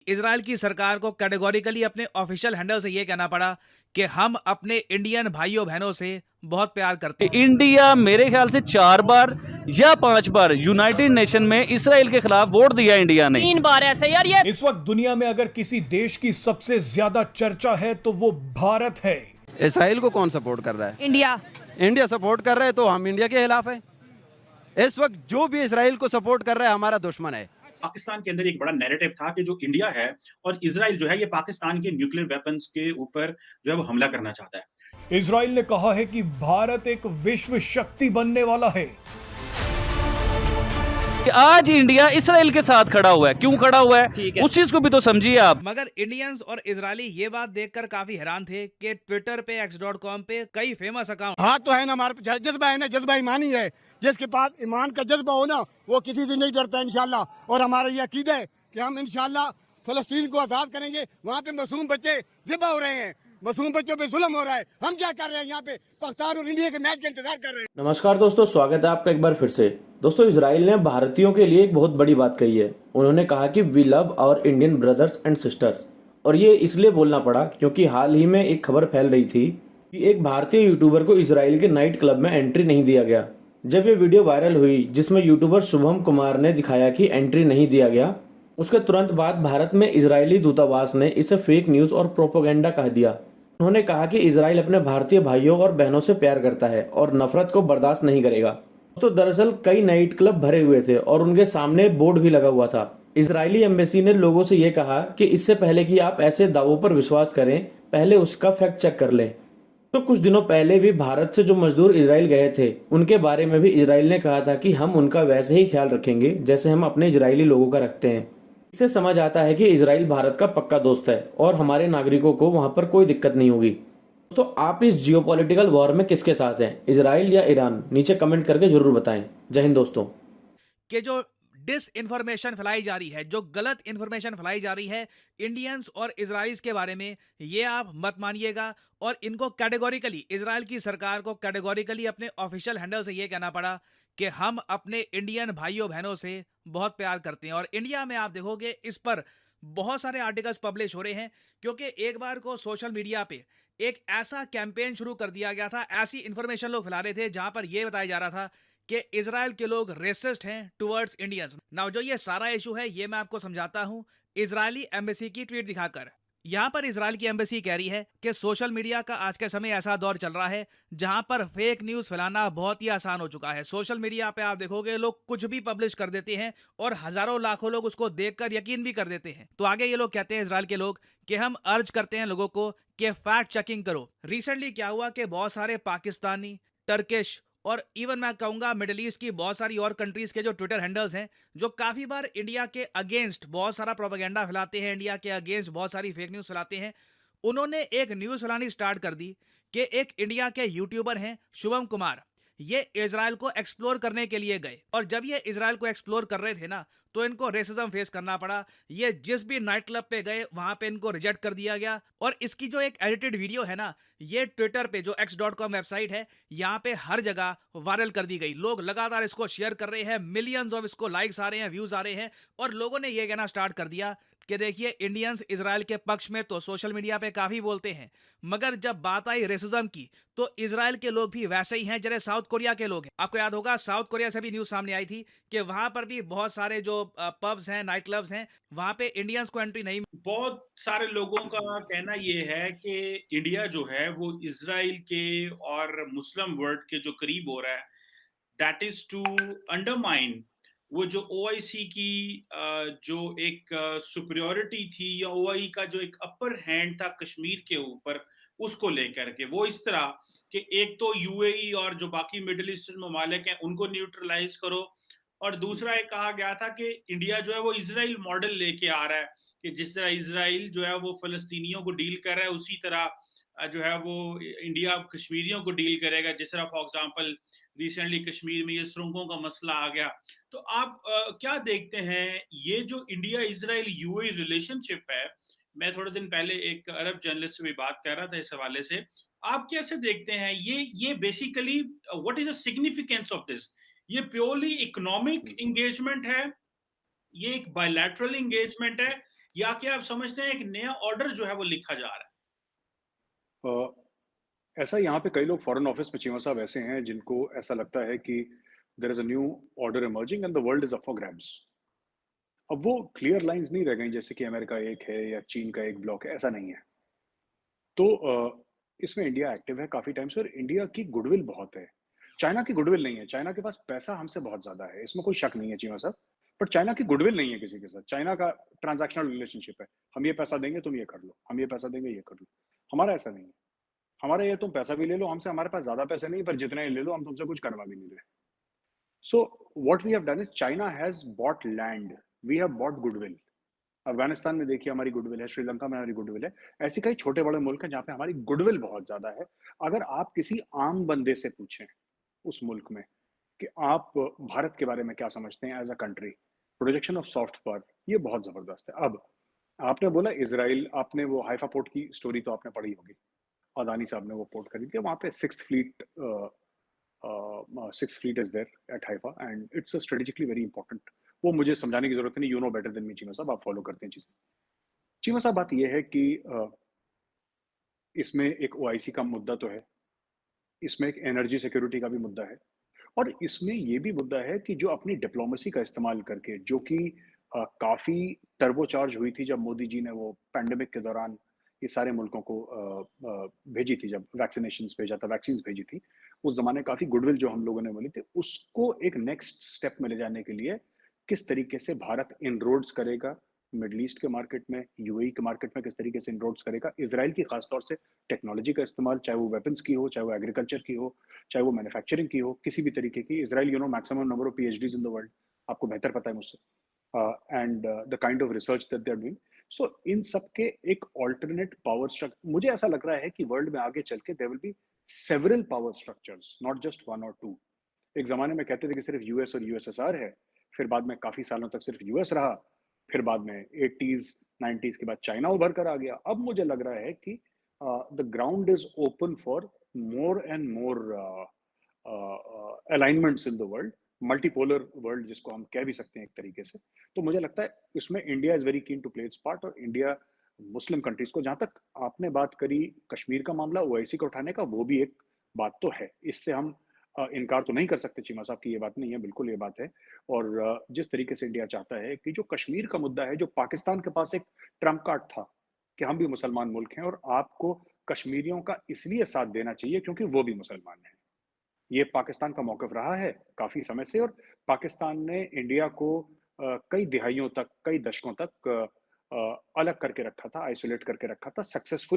Israel की सरकार को कैटेगोरिकली अपने ऑफिशियल हैंडल से ये कहना पड़ा कि हम अपने इंडियन भाइयों बहनों से बहुत प्यार करते हैं। इंडिया मेरे ख्याल से 4 बार या 5 बार यूनाइटेड नेशन में इसराइल के खिलाफ वोट दिया इंडिया ने। 3 बार ऐसे यार ये इस वक्त दुनिया में अगर किसी देश की सबसे ज्यादा चर्चा है तो वो भारत है। इसराइल को कौन सपोर्ट कर रहा है? इंडिया। इंडिया सपोर्ट कर रहा है तो हम इंडिया के खिलाफ है। इस वक्त जो भी इसराइल को सपोर्ट कर रहा है हमारा दुश्मन है। पाकिस्तान के अंदर एक बड़ा नैरेटिव था कि जो इंडिया है और इजराइल जो है ये पाकिस्तान के न्यूक्लियर वेपन्स के ऊपर जो है वो हमला करना चाहता है। इजराइल ने कहा है कि भारत एक विश्व शक्ति बनने वाला है। कि आज इंडिया इसराइल के साथ खड़ा हुआ है, क्यों खड़ा हुआ है उस चीज को भी तो समझिए आप। मगर इंडियंस और इजरायली ये बात देखकर काफी हैरान थे कि ट्विटर पे x.com पे कई फेमस अकाउंट हाँ तो है ना, हमारे जज्बा है ना, जज्बा ईमानी है। जिसके पास ईमान का जज्बा हो ना वो किसी से नहीं डरता इंशाल्लाह। और हमारा ये अकीदा है कि हम इंशाल्लाह फलस्तीन को आजाद करेंगे। वहाँ पे मासूम बच्चे ज़िबा हो रहे हैं, मासूम बच्चों पे जुल्म हो रहा है। हम क्या कर रहे हैं यहाँ पे? पाकिस्तान और इंडिया के मैच का इंतजार कर रहे हैं। नमस्कार दोस्तों, स्वागत है आपका एक बार फिर से। दोस्तों, इजराइल ने भारतीयों के लिए एक बहुत बड़ी बात कही है। उन्होंने कहा कि we love our Indian brothers and sisters. और ये इसलिए बोलना पड़ा क्योंकि हाल ही में एक खबर फैल रही थी कि एक भारतीय यूट्यूबर को इजराइल के नाइट क्लब में एंट्री नहीं दिया गया। जब ये वीडियो वायरल हुई जिसमें यूट्यूबर शुभम कुमार ने दिखाया कि एंट्री नहीं दिया गया, उसके तुरंत बाद भारत में इजरायली दूतावास ने इसे फेक न्यूज और प्रोपेगेंडा कह दिया। उन्होंने कहा कि इजराइल अपने भारतीय भाइयों और बहनों से प्यार करता है और नफरत को बर्दाश्त नहीं करेगा। तो दरअसल कई नाइट क्लब भरे हुए थे और उनके सामने बोर्ड भी लगा हुआ था। इजरायली एम्बेसी ने लोगों से यह कहा कि इससे पहले कि आप ऐसे दावों पर विश्वास करें, पहले उसका फैक्ट चेक कर लें। तो कुछ दिनों पहले भी भारत से जो मजदूर इजराइल गए थे उनके बारे में भी इजराइल ने कहा था कि हम उनका वैसे ही ख्याल रखेंगे जैसे हम अपने इजरायली लोगों का रखते हैं। इससे समझ आता है कि इजराइल भारत का पक्का दोस्त है और हमारे नागरिकों को वहां पर कोई दिक्कत नहीं होगी। तो आप इस जियोपॉलिटिकल वॉर में किसके साथ हैं, इजराइल या ईरान? नीचे कमेंट करके जरूर बताएं। जय हिंद दोस्तों। के जो डिस इन्फॉर्मेशन फैलाई जा रही है, जो गलत इन्फॉर्मेशन फैलाई जा रही है इंडियंस और इजराइल्स के बारे में, ये आप मत मानिएगा। और इनको कैटेगोरिकली, इजराइल की सरकार को कैटेगोरिकली अपने ऑफिशियल हैंडल से ये कहना पड़ा कि हम अपने इंडियन भाइयों बहनों से बहुत प्यार करते हैं। और इंडिया में आप देखोगे इस पर बहुत सारे आर्टिकल्स पब्लिश हो रहे हैं क्योंकि एक बार को सोशल मीडिया पे एक ऐसा कैंपेन शुरू कर दिया गया था, ऐसी इंफॉर्मेशन लोग फैला रहे थे जहां पर यह बताया जा रहा था कि इजराइल के लोग रेसिस्ट हैं टुवर्ड्स इंडियंस। नाउ जो ये सारा इशू है ये मैं आपको समझाता हूं इजरायली एम्बेसी की ट्वीट दिखाकर। यहां पर इजराइल की एम्बेसी कह रही है कि सोशल मीडिया का आज के समय ऐसा दौर चल रहा है जहां पर फेक न्यूज फैलाना बहुत ही आसान हो चुका है। सोशल मीडिया पे आप देखोगे लोग कुछ भी पब्लिश कर देते हैं और हजारों लाखों लोग उसको देखकर यकीन भी कर देते हैं। तो आगे ये लोग कहते हैं, इजराइल के लोग, कि हम अर्ज करते हैं लोगों को कि फैक्ट चेकिंग करो। रिसेंटली क्या हुआ कि बहुत सारे पाकिस्तानी, टर्किश और इवन मैं कहूंगा मिडिल ईस्ट की बहुत सारी और कंट्रीज के जो ट्विटर हैंडल्स हैं जो काफी बार इंडिया के अगेंस्ट बहुत सारा प्रोपेगेंडा फैलाते हैं, इंडिया के अगेंस्ट बहुत सारी फेक न्यूज फैलाते हैं, उन्होंने एक न्यूज फैलानी स्टार्ट कर दी कि एक इंडिया के यूट्यूबर हैं शुभम कुमार, ये इजराइल को एक्सप्लोर करने के लिए गए। और जब ये इजराइल को एक्सप्लोर कर रहे थे ना तो इनको रेसिज्म फेस करना पड़ा। ये जिस भी नाइट क्लब पे गए वहां पे इनको रिजेक्ट कर दिया गया। और इसकी जो एक एडिटेड वीडियो है ना, ये ट्विटर पे जो x.com वेबसाइट है यहाँ पे हर जगह वायरल कर दी गई। लोग लगातार इसको शेयर कर रहे हैं, मिलियंस ऑफ इसको लाइक्स आ रहे हैं, व्यूज आ रहे हैं। और लोगों ने ये कहना स्टार्ट कर दिया कि देखिए इंडियंस इजराइल के पक्ष में तो सोशल मीडिया पे काफी बोलते हैं, मगर जब बात आई रेसिज्म की तो इजराइल के लोग भी वैसे ही हैं जैसे साउथ कोरिया के लोग हैं। आपको याद होगा साउथ कोरिया से भी न्यूज सामने आई थी कि वहां पर भी बहुत सारे जो पब्स हैं, नाइट क्लब्स हैं, वहां पे इंडियंस को एंट्री नहीं। बहुत सारे लोगों का कहना ये है कि इंडिया जो है वो इजराइल के और मुस्लिम वर्ल्ड के जो करीब हो रहा है, दैट इज टू अंडरमाइन वो जो ओआईसी की जो एक सुपरियोरिटी थी या ओआई का जो एक अपर हैंड था कश्मीर के ऊपर, उसको लेकर के वो इस तरह कि एक तो यूएई और जो बाकी मिडिल ईस्टर्न ममालिक हैं उनको न्यूट्रलाइज करो, और दूसरा एक कहा गया था कि इंडिया जो है वो इजराइल मॉडल लेके आ रहा है कि जिस तरह इजराइल जो है वो फलस्तीनियों को डील कर रहा है उसी तरह जो है वो इंडिया कश्मीरियों को डील करेगा। जिस तरह फॉर एग्जांपल रिसेंटली कश्मीर में ये सुरंगों का मसला आ गया। तो आप क्या देखते हैं ये जो इंडिया इजराइल यूएई रिलेशनशिप है? मैं थोड़े दिन पहले एक अरब जर्नलिस्ट से भी बात कर रहा था इस हवाले से। आप कैसे देखते हैं ये basically what is the significance of this? ये प्योरली इकोनॉमिक एंगेजमेंट है, ये एक बायलैटरल एंगेजमेंट है, या क्या आप समझते हैं एक नया ऑर्डर जो है वो लिखा जा रहा है? अ, ऐसा यहाँ पे कई लोग फॉरेन ऑफिस में चीमा साहब ऐसे हैं जिनको ऐसा लगता है कि there is a new order emerging and the world is up for grabs. अब वो क्लियर लाइंस नहीं रह गई जैसे कि अमेरिका एक है या चीन का एक ब्लॉक है, ऐसा नहीं है। तो इसमें इंडिया एक्टिव है काफ़ी टाइम से और इंडिया की गुडविल बहुत है। चाइना की गुडविल नहीं है, चाइना के पास पैसा हमसे बहुत ज़्यादा है, इसमें कोई शक नहीं है चीमा साहब। बट चाइना की गुडविल नहीं है किसी के साथ। चाइना का ट्रांज़ैक्शनल रिलेशनशिप है। हम ये पैसा देंगे, तुम ये कर लो। हम ये पैसा देंगे, ये कर लो। हमारा ऐसा नहीं है। हमारा ये तुम पैसा भी ले लो हमसे, हमारे पास ज़्यादा पैसे नहीं, पर जितने ही ले लो, हम तुमसे कुछ करवा भी नहीं रहे। So what we have done is China has bought land. We have bought goodwill. Afghanistan में देखिए हमारी गुडविल है, श्रीलंका में हमारी गुडविल है। ऐसे कई छोटे बड़े मुल्क हैं जहाँ पे हमारी गुडविल बहुत ज्यादा है। अगर आप किसी आम बंदे से पूछें उस मुल्क में कि आप भारत के बारे में क्या समझते हैं as a country, projection of soft power ये बहुत जबरदस्त है। अब आपने बोला इजराइल, आपने वो हाइफा पोर्ट की स्टोरी तो आपने पढ़ी होगी। अदानी साहब ने वो पोर्ट खरीदी है, वहाँ पे six fleet is there at Haifa and it's strategically very important. वो मुझे समझाने की जरूरत नहीं, you know better than me Cheema sahab, आप फॉलो करते हैं चीजें। चीमा साहब बात यह है कि इसमें एक ओआईसी का मुद्दा तो है, इसमें एक एनर्जी सिक्योरिटी का भी मुद्दा है और इसमें ये भी मुद्दा है कि जो अपनी डिप्लोमेसी का इस्तेमाल करके, जो कि काफ़ी टर्बोचार्ज हुई थी जब मोदी जी ने वो पैंडेमिक के दौरान ये सारे मुल्कों को भेजी थी, जब वैक्सीनेशंस भेजा था, वैक्सीन्स भेजी थी, उस ज़माने काफ़ी गुडविल जो हम लोगों ने मिली थी, उसको एक नेक्स्ट स्टेप में ले जाने के लिए किस तरीके से भारत इनरोड्स करेगा मिडल ईस्ट के मार्केट में, यूएई के मार्केट में किस तरीके से इनरोड्स करेगा, इसराइल की खासतौर से टेक्नोलॉजी का इस्तेमाल, चाहे वो वेपन्स की हो, चाहे वो एग्रीकल्चर की हो, चाहे वो मैन्युफैक्चरिंग की हो, किसी भी तरीके की। Israel you know maximum number of PhDs in the world, आपको बेहतर पता है मुझसे, and the kind of research that they are doing. So इन सब के एक ऑल्टरनेट पावर स्ट्रक्चर, मुझे ऐसा लग रहा है कि वर्ल्ड में आगे चल के there will be several power structures, not just one और टू। एक जमाने में कहते थे कि सिर्फ यूएस और यूएसएसआर है, फिर बाद में काफी सालों तक सिर्फ यूएस रहा, फिर बाद में 80s 90s के बाद चाइना उभर कर आ गया। अब मुझे लग रहा है कि the ground is open for more and more alignments in the world, multipolar world जिसको हम कह भी सकते हैं एक तरीके से। तो मुझे लगता है इसमें India is very keen to play its part, और इंडिया मुस्लिम कंट्रीज को, जहां तक आपने बात करी कश्मीर का मामला ओआईसी को उठाने का, वो भी एक बात तो है, इससे हम इनकार तो नहीं कर सकते चीमा साहब की, ये बात नहीं है, बिल्कुल ये बात है। और जिस तरीके से इंडिया चाहता है कि जो कश्मीर का मुद्दा है, जो पाकिस्तान के पास एक ट्रम्प कार्ड था कि हम भी मुसलमान मुल्क हैं और आपको कश्मीरियों का इसलिए साथ देना चाहिए क्योंकि वो भी मुसलमान हैं, ये पाकिस्तान का मौक़िफ़ रहा है काफ़ी समय से। और पाकिस्तान ने इंडिया को कई दिहाइयों तक, कई दशकों तक अलग करके रखा था, आइसोलेट करके रखा था सक्सेसफुली।